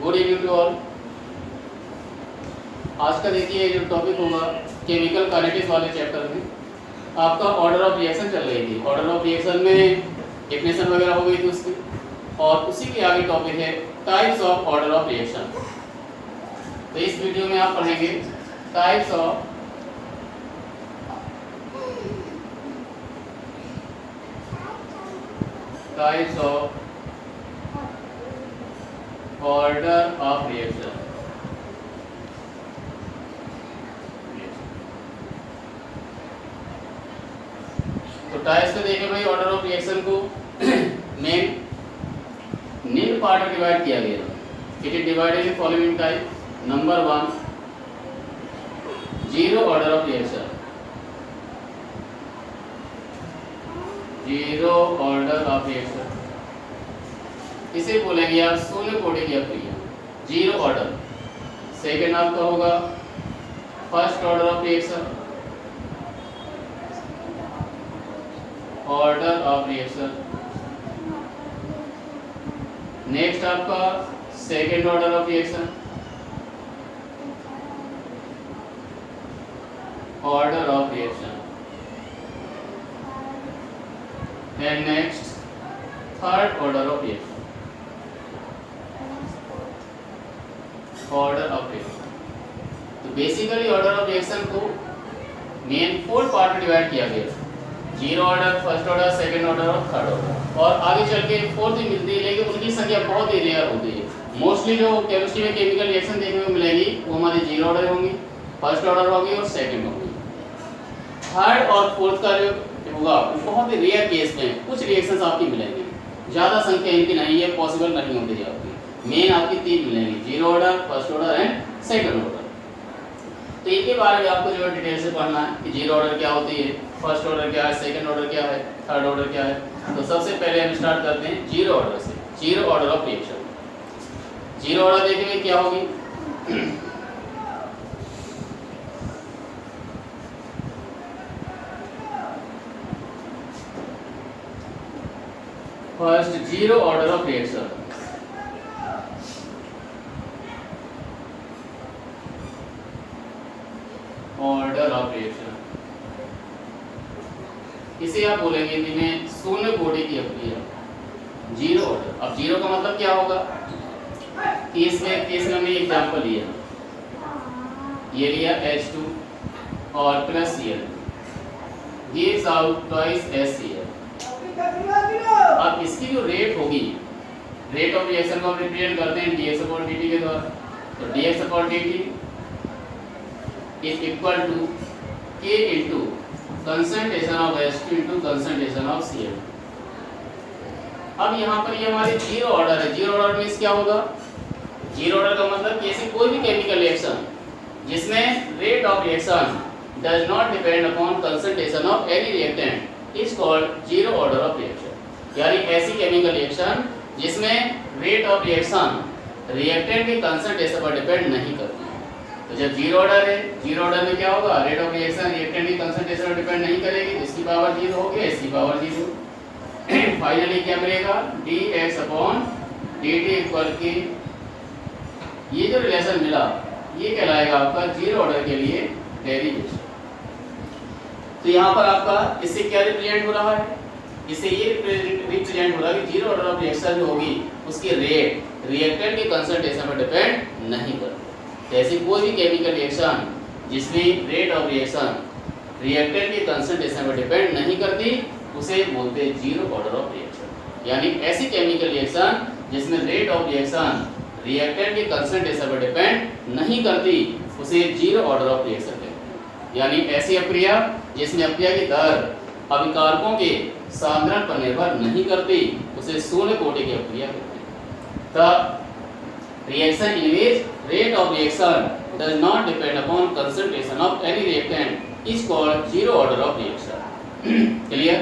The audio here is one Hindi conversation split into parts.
Good evening to all. आज का देखिए जो टॉपिक होगा केमिकल काइनेटिक्स वाले चैप्टर में आपका ऑर्डर ऑफ रिएक्शन चल रही थी। ऑर्डर ऑफ रिएक्शन में डेफिनेशन वगैरह हो गई थी उसकी, और उसी के आगे टॉपिक है types of order of reaction. तो इस वीडियो में आप पढ़ेंगे types of order of reaction. तो टाइप्स को देखें भाई, ऑर्डर ऑफ रिएक्शन को मेन निम्न पार्ट में डिवाइड किया गया। It is divided in following type. Number 1, zero order of reaction. Zero order of reaction इसे बोलेंगे आप शून्य कोटि की अक्रिया, जीरो ऑर्डर। सेकेंड आपका होगा first order of reaction, order of reaction. Next आपका second order of reaction, order of reaction. And next third order of reaction, order of reaction. तो बेसिकली ऑर्डर ऑफ रिएक्शन को मेन 4 पार्ट में डिवाइड किया गया। Zero order, first order, second order और थर्ड ऑर्डर, और आगे चल के फोर्थ ही मिलती है, लेकिन उनकी संख्या बहुत ही रेयर होती है। मोस्टली जो केमिस्ट्री में केमिकल रिएक्शन देखने को मिलेगी वो हमारी जीरो ऑर्डर होंगी, फर्स्ट ऑर्डर होगी और सेकंड होगी। थर्ड और फोर्थ का जो होगा बहुत ही रेयर केस में कुछ रिएक्शंस आपकी मिलेंगी, ज़्यादा संख्या इनकी नहीं है, पॉसिबल नहीं होती आपकी। मेन आपकी 3 मिलेंगी, zero order, first order and second order. तो इनके बारे में आपको जो डिटेल से पढ़ना है कि जीरो ऑर्डर क्या होती है, फर्स्ट ऑर्डर क्या है, सेकंड ऑर्डर क्या है, थर्ड ऑर्डर क्या है। तो सबसे पहले हम स्टार्ट करते हैं जीरो ऑर्डर से। Zero order of reaction. Zero order देखेंगे क्या होगी। First zero order of reaction, order of reaction इसे आप बोलेंगे हिंदी में शून्य कोटि की अक्रिया, जीरो ऑर्डर। अब जीरो का मतलब क्या होगा कि इसमें हमने एग्जांपल लिया, ये लिया H2 और plus Cl gives out twice HCl। अब इसकी जो रेट होगी, रेट ऑफ रिएक्शन को हम रिप्रेजेंट करते हैं dx/dt के द्वारा। तो dx/dt is equal to K into concentration of H2 into concentration of Cl। अब यहाँ पर ये हमारी जीरो ऑर्डर है। जीरो ऑर्डर मीन्स क्या होगा, जीरो ऑर्डर का मतलब कि ऐसी कोई भी केमिकल रिएक्शन जिसमें rate of reaction does not depend upon concentration of any reactant is called zero order of reaction. यानी ऐसी केमिकल रिएक्शन जिसमें रेट ऑफ रिएक्शन रिएक्टेंट के कंसंट्रेशन पर डिपेंड नहीं करती। तो जब जीरो ऑर्डर है, जीरो ऑर्डर में क्या होगा, रेट ऑफ रिएक्शन रिएक्टेंट की कंसंट्रेशन पर डिपेंड नहीं करेगी, इसकी पावर 0 होगी, इसकी पावर 0। फाइनली क्या मिलेगा, dx/dt इक्वल की ये जो रिलेशन मिला ये कहलाएगा आपका जीरो ऑर्डर के लिए डेरिवेशन। तो यहाँ पर आपका इससे क्या रिप्रेजेंट हो रहा है, इससे ये रिप्रेजेंट हो रहा है कि जीरो ऑर्डर ऑफ रिएक्शन जो होगी उसकी रेट रिएक्टेंट के कंसंट्रेशन पर डिपेंड नहीं करती। ऐसी कोई भी केमिकल रिएक्शन जिसमें रेट ऑफ रिएक्शन रिएक्टेंट के कंसंट्रेशन पर डिपेंड नहीं करती उसे बोलते हैं जीरो ऑर्डर ऑफ रिएक्शन। यानी ऐसी केमिकल रिएक्शन जिसमें रेट ऑफ रिएक्शन रिएक्टेंट के कंसंट्रेशन पर डिपेंड नहीं करती उसे जीरो ऑर्डर ऑफ रिएक्शन कहते हैं। यानी ऐसी अक्रिया जिसमें अक्रिया की दर अभिकारकों के सांद्रण पर निर्भर नहीं करती उसे शून्य कोटि की अक्रिया कहते हैं। The reaction in which rate of reaction does not depend upon concentration of any reactant is called zero order of reaction। Clear.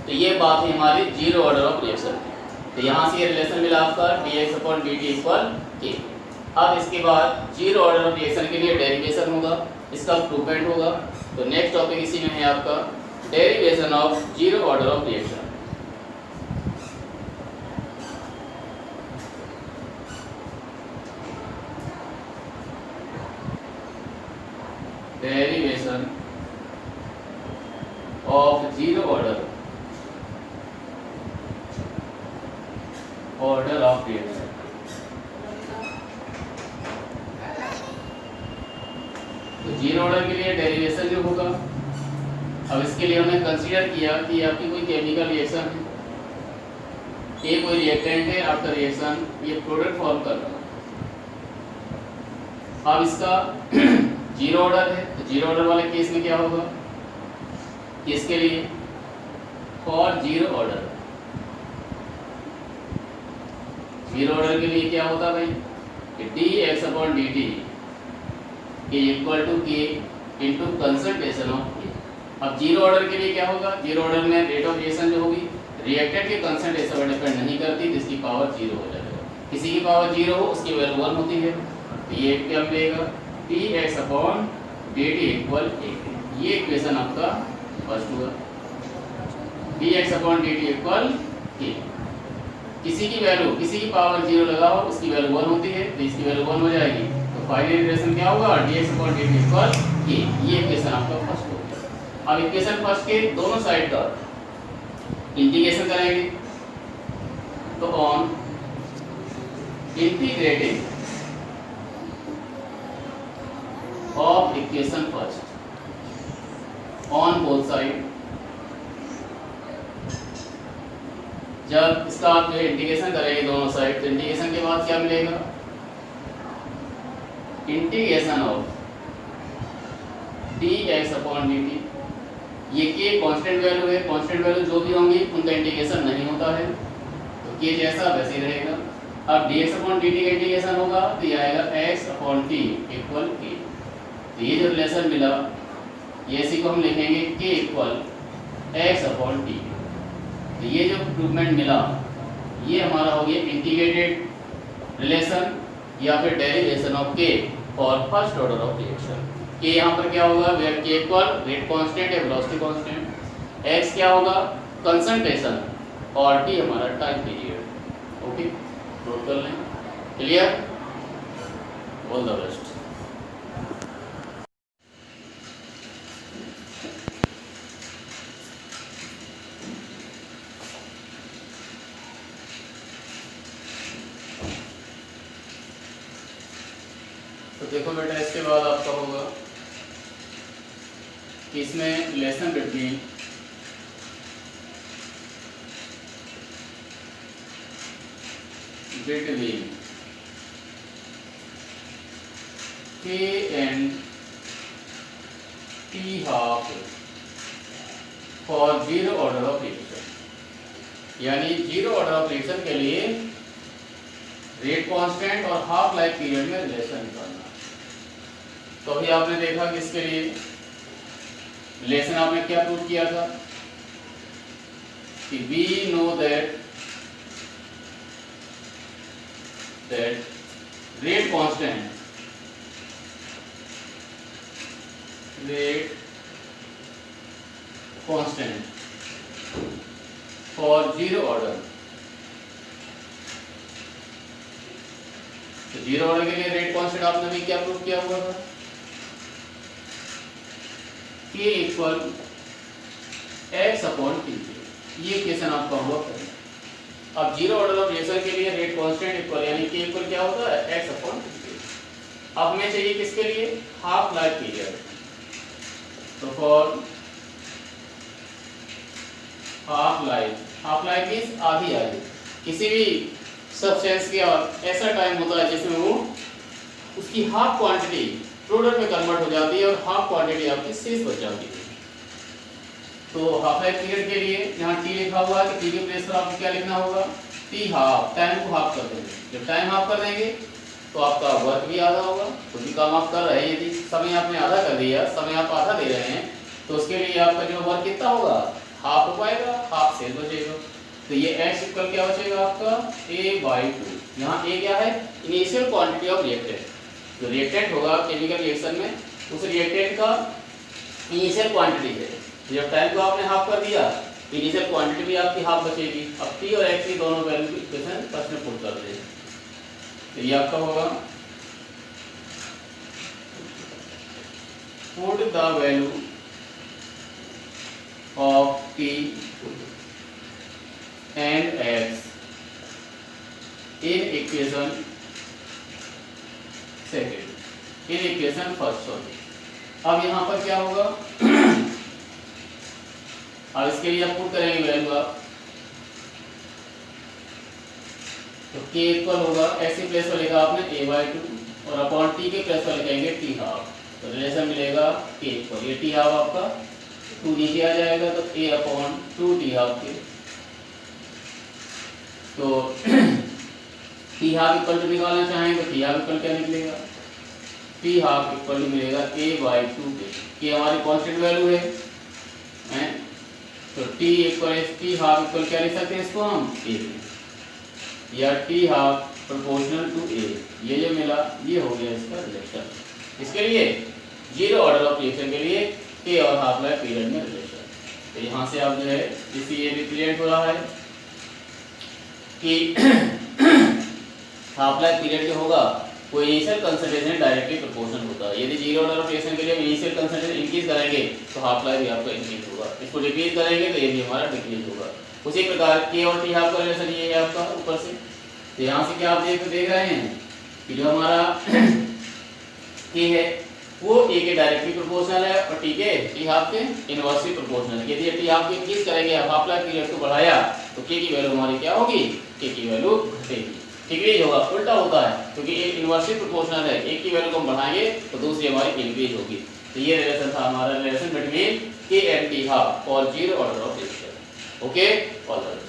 तो ये बात है हमारी जीरो ऑर्डर ऑफ रिएक्शन की। तो यहाँ से ये रिलेशन मिला आपका dx/dt इक्वल K। अब इसके बाद जीरो ऑर्डर ऑफ रिएक्शन के लिए डेरिवेशन होगा, इसका प्रूवमेंट होगा। तो नेक्स्ट टॉपिक इसी में है आपका derivation of zero order of reaction. Derivation of zero order of reaction. तो जीरो ऑर्डर के लिए डेरिवेशन जो होगा, अब इसके लिए हमने कंसीडर किया कि आपकी कोई केमिकल रिएक्शन है, ये कोई रिएक्टेंट है, आपका रिएक्शन ये प्रोडक्ट फॉर्म कर रहा है। अब इसका जीरो ऑर्डर है, तो जीरो ऑर्डर वाले केस में क्या होगा, किसके लिए, for zero order. Zero order के लिए क्या होता है भाई कि dx/dt equal to k into concentration of k। अब जीरो ऑर्डर के लिए क्या होगा, जीरो ऑर्डर में रेट ऑफ रिएक्शन जो होगी रिएक्टेंट के कंसंट्रेशन पर डिपेंड नहीं करती, जिसकी पावर जीरो हो जाएगा। किसी की पावर जीरो हो उसकी वैल्यू 1 होती है, तो ये क्या मिलेगा dx/dt इक्वल k। ये इक्वेशन आपका फर्स्ट हुआ, dx/dt इक्वल k। किसी की वैल्यू, किसी की पावर जीरो लगाओ उसकी वैल्यू 1 होती है, तो इसकी वैल्यू 1 हो जाएगी, तो फाइनल इक्वेशन क्या होगा dx/dt इक्वल k। ये इक्वेशन आपका फर्स्ट हो गया। अब इक्वेशन फर्स्ट के दोनों साइड का इंटीग्रेशन करेंगे, तो on integrating of equation first on both side, जब इसका आप जो इंटीग्रेशन करेंगे दोनों साइड, तो इंटीग्रेशन के बाद क्या मिलेगा, इंटीग्रेशन ऑफ dx/dt। ये k कांस्टेंट वैल्यू है, कांस्टेंट वैल्यू जो भी होंगी उनका इंटीग्रेशन नहीं होता है, तो k जैसा वैसे ही रहेगा। अब dx/dt का इंटीग्रेशन होगा तो ये आएगा x/t इक्वल k। तो ये जो रिलेशन मिला ये इसी को हम लिखेंगे k इक्वल x/t। तो ये जो इम्प्रूवमेंट मिला ये हमारा हो गया इंटीग्रेटेड रिलेशन या फिर derivation of k for first order of reaction. k यहाँ पर क्या होगा, where k equal rate constant है, वेलोसिटी कांस्टेंट, x क्या होगा कंसंट्रेशन और t हमारा टाइम पीरियड। ओके, नोट कर लें। Clear, all the best. तो देखो बेटा, इसके बाद आपका होगा कि इसमें relation between k and t half for zero order of reaction. यानी जीरो ऑर्डर ऑफ रिएक्शन के लिए रेट कांस्टेंट और हाफ लाइफ पीरियड में रिलेशन निकालना। तो अभी आपने देखा कि इसके लिए रिलेशन आपने क्या प्रूव किया था कि we know that rate constant for zero order। तो जीरो ऑर्डर के लिए रेट कांस्टेंट आपने भी क्या प्रूव किया हुआ था, k इक्वल x/t। ये इक्वेशन आपका हुआ है। अब जीरो ऑर्डर ऑफ रिएक्शन के लिए रेट कांस्टेंट इक्वल यानी k इक्वल क्या होता है x/t। अब हमें चाहिए किसके लिए, हाफ लाइफ पीरियड। तो फॉर हाफ लाइफ मींस आधी आयु। किसी भी सब्सटेंस का ऐसा टाइम होता है जिसमें वो उसकी हाफ क्वांटिटी प्रोडक्ट में कन्वर्ट हो जाती है और हाफ क्वांटिटी आपकी शेष बच जाती है। तो हाफ लाइफ पीरियड के लिए यहाँ t लिखा हुआ है, तो t के प्लेस पर आपको क्या लिखना होगा, t हाफ, टाइम को हाफ कर देंगे। जब टाइम हाफ कर देंगे तो आपका वर्क भी आधा होगा। तो भी काम आप कर रहे हैं, यदि समय आपने आधा कर दिया, समय आप आधा दे रहे हैं, तो उसके लिए आपका जो वर्क कितना होगा, हाफ हो पाएगा, हाफ शेष बचेगा। तो ये x इक्वल क्या बचेगा आपका a/2। यहाँ a क्या है, इनिशियल क्वांटिटी ऑफ रिएक्टेंट। जो रिएक्टेंट होगा केमिकल रिएक्शन में उस रिएक्टेंट का इनिशियल क्वांटिटी है। जब टाइम को आपने हाफ कर दिया, इनिशियल क्वांटिटी भी आपकी हाफ बचेगी। अब t और x की दोनों वैल्यू की इक्वेशन फर्स्ट में पुट कर दें, तो ये आपका होगा put the value of t and x in equation second, in equation first, sorry. अब यहाँ पर क्या होगा, अब इसके लिए आप पुट करेंगे वैल्यू आप, तो k इक्वल होगा x की प्लेस पर लिखा आपने a/2 और अपॉन t के प्लेस पर लिखेंगे t हाफ, तो रिलेशन मिलेगा k इक्वल, ये t हाफ आपका 2 नीचे आ जाएगा तो a/2 t हाफ के, तो t हाफ इक्वल टू निकालना चाहेंगे तो t हाफ इक्वल क्या निकलेगा, t हाफ इक्वल टू मिलेगा a/2 के हमारी कांस्टेंट वैल्यू है, तो t इक्वल t हाफ इक्वल क्या लिख सकते हैं इसको हम a, या t half proportional to a, ये जो मिला ये हो गया इसका रिलेशन। इसके लिए जीरो ऑर्डर ऑफ रिएक्शन के लिए k और हाफ लाइफ पीरियड में रिलेशन, तो यहाँ से आप जो है इसी ये रिप्रेजेंट हो रहा है कि हाफ लाइफ पीरियड जो होगा वो इनिशियल कंसंट्रेशन डायरेक्टली प्रोपोर्शनल होता है। यदि जीरो ऑर्डर ऑफ रिएक्शन के लिए इनिशियल कंसंट्रेशन इंक्रीज करेंगे तो हाफ लाइफ भी आपका इंक्रीज होगा, इसको डिक्रीज करेंगे तो ये भी हमारा डिक्रीज होगा। उसी प्रकार k और t हाफ का रिलेशन ये है आपका ऊपर से, तो यहाँ से क्या आप देख रहे हैं कि जो हमारा k है वो a के डायरेक्टली प्रोपोर्शनल है और t के t हाफ के इनवर्सली प्रोपोर्शनल है। यदि t हाफ के इंक्रीज करेंगे, हाफ लाइफ पीरियड को बढ़ाया तो k की वैल्यू हमारी क्या होगी, k की वैल्यू घटेगी, डिक्रीज होगा, उल्टा होता है क्योंकि एक इनवर्सली प्रोपोर्शनल है, एक की वैल्यू को हम बढ़ाएंगे तो दूसरी हमारी इंक्रीज होगी। तो ये रिलेशन था हमारा relation between k and t half और zero order of reaction. Okay, all right.